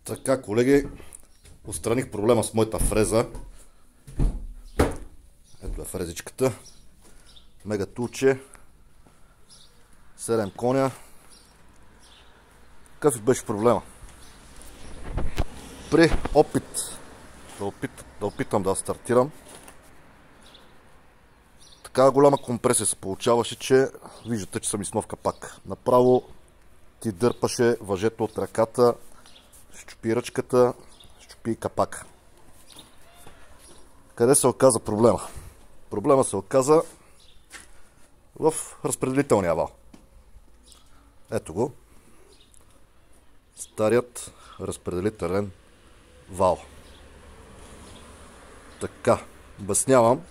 Така, колеги, отстраних проблема с моята фреза. Ето е фрезичката. Мега тулче. 7 коня. Какъв беше проблема? При опит да опитам да стартирам, така голяма компресия се получаваше, че виждате, че съм изсмъв капак. Направо ти дърпаше въжето от ръката, щупи ръчката, щупи капак. Къде се оказа проблема? Проблема се оказа в разпределителния вал. Ето го. Старият разпределителен вал. Така, обяснявам.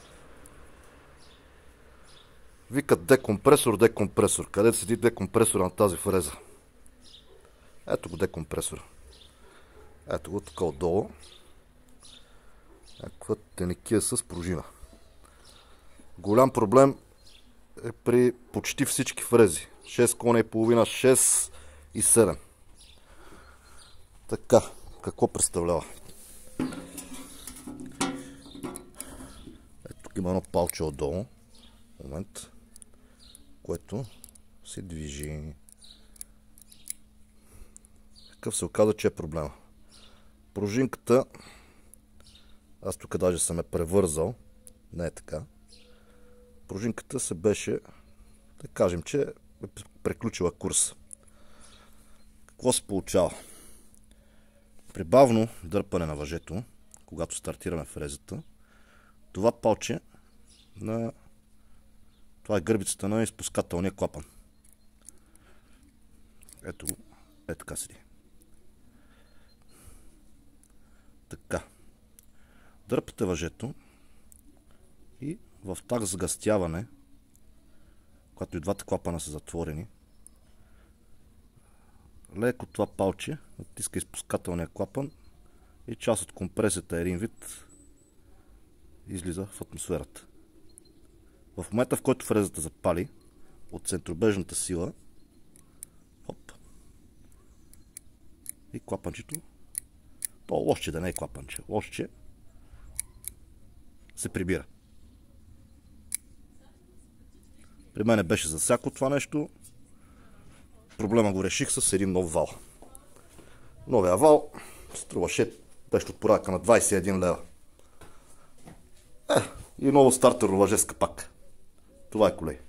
Викат декомпресор, декомпресор. Къде седи декомпресора на тази фреза? Ето го декомпресора. Ето го така отдолу. Някаква теникия с пружина. Голям проблем е при почти всички фрези. 6 коня и половина, 6 и 7. Така, какво представлява? Ето тук има едно палче отдолу. Момент. Което се движи. Какъв се оказа, че е проблема? Пружинката, аз тук даже съм е превързал, не е така. Пружинката се беше, да кажем, че е преключила курс. Какво се получава? При бавно дърпане на въжето, когато стартираме фрезата, това палче на... Това е гърбицата на изпускателния клапан. Ето го, е така седи. Така. Дърпате въжето и в так сгъстяване, когато и двата клапана са затворени, леко това палче натиска изпускателния клапан и част от компресията един вид излиза в атмосферата. В момента, в който фрезата запали от центробежната сила, хоп, и клапанчето, то лошче да не е клапанче, лошче се прибира. При мен беше за всяко това нещо. Проблема го реших с един нов вал. Новия вал струваше, беше от порядъка на 21 лева. И ново стартерно въже с капак. Това е, колеги.